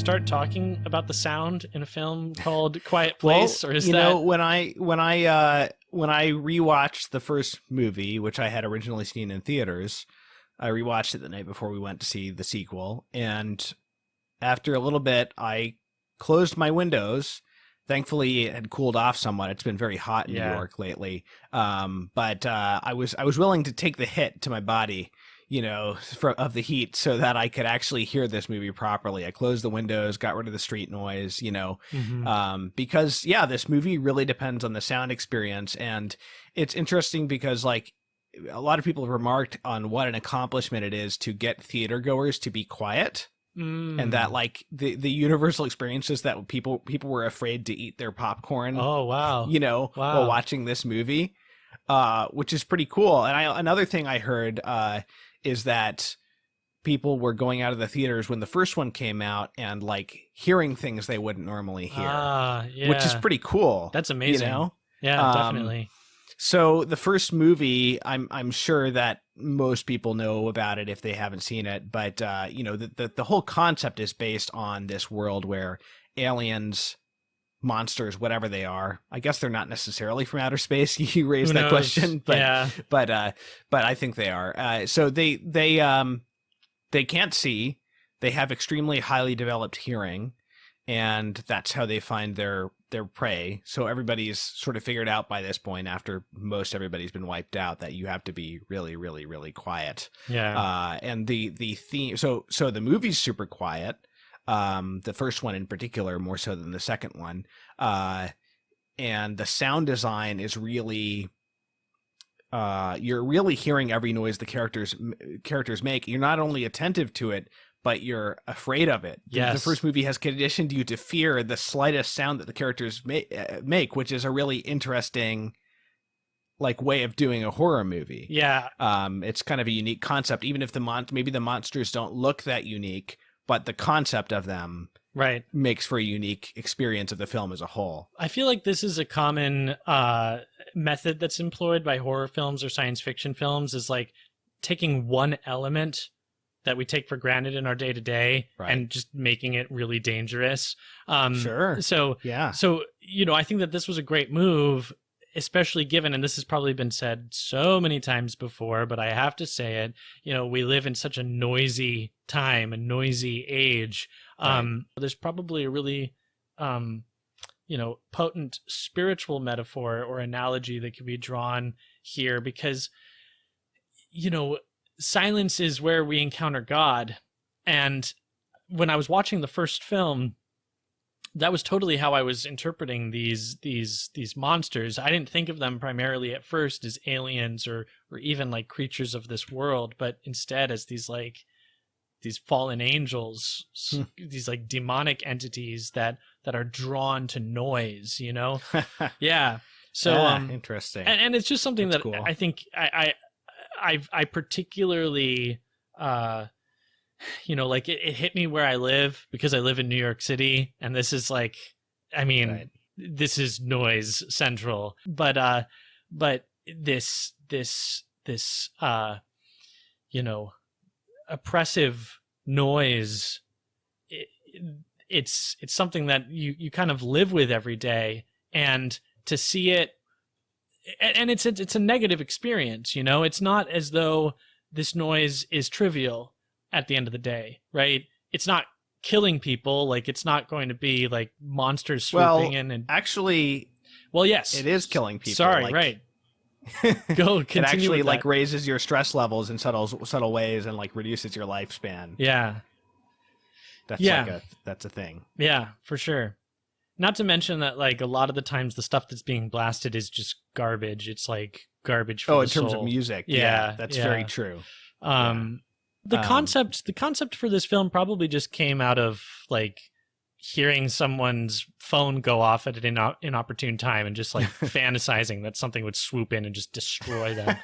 start talking about the sound in a film called Quiet Place, or is you that know, when I rewatched the first movie, which I had originally seen in theaters, I rewatched it the night before we went to see the sequel, and after a little bit, I closed my windows. Thankfully, it had cooled off somewhat. It's been very hot in New York lately, but I was willing to take the hit to my body, you know, of the heat, so that I could actually hear this movie properly. I closed the windows, got rid of the street noise, you know, because this movie really depends on the sound experience, and it's interesting because like a lot of people have remarked on what an accomplishment it is to get theater goers to be quiet. And that like the universal experiences that people were afraid to eat their popcorn. Oh, wow. You know, while watching this movie, which is pretty cool. And another thing I heard is that people were going out of the theaters when the first one came out and like hearing things they wouldn't normally hear, which is pretty cool. That's amazing. You know? Yeah, definitely. So the first movie, I'm sure that most people know about it if they haven't seen it, but you know, the whole concept is based on this world where aliens, monsters, whatever they are, I guess they're not necessarily from outer space. You raised that question, but I think they are. So they can't see, they have extremely highly developed hearing, and that's how they find their prey. So everybody's sort of figured out by this point, after most everybody's been wiped out, that you have to be really, really, really quiet. Yeah. And the theme, so the movie's super quiet. The first one in particular, more so than the second one. And the sound design is really, you're really hearing every noise the characters make. You're not only attentive to it, but you're afraid of it. Yes. The first movie has conditioned you to fear the slightest sound that the characters make, which is a really interesting like way of doing a horror movie. Yeah. It's kind of a unique concept, even if maybe the monsters don't look that unique, but the concept of them makes for a unique experience of the film as a whole. I feel like this is a common method that's employed by horror films or science fiction films, is like taking one element that we take for granted in our day-to-day and just making it really dangerous. Sure. So, you know, I think that this was a great move, especially given, and this has probably been said so many times before, but I have to say it, you know, we live in such a noisy time, a noisy age. There's probably a really, you know, potent spiritual metaphor or analogy that could be drawn here, because, you know, silence is where we encounter God. And when I was watching the first film, that was totally how I was interpreting these monsters. I didn't think of them primarily at first as aliens or even like creatures of this world, but instead as these fallen angels, these like demonic entities that are drawn to noise, you know? Yeah. So interesting. And it's just something That's that cool. I think I particularly, you know, like it hit me where I live, because I live in New York City, and this is like, I mean, this is noise central, but this, you know, oppressive noise, it's something that you kind of live with every day, and to see it, and it's a negative experience, you know. It's not as though this noise is trivial at the end of the day, right? It's not killing people, like it's not going to be like monsters swooping in and actually, yes, it is killing people. Sorry, like, right. Go continue. It actually with like that. raises your stress levels in subtle ways and like reduces your lifespan. Yeah. That's a thing. Yeah, for sure. Not to mention that, like, a lot of the times the stuff that's being blasted is just garbage. It's like garbage for in terms soul. of music. Yeah, that's very true. The concept for this film probably just came out of like hearing someone's phone go off at an inopportune time and just like fantasizing that something would swoop in and just destroy them.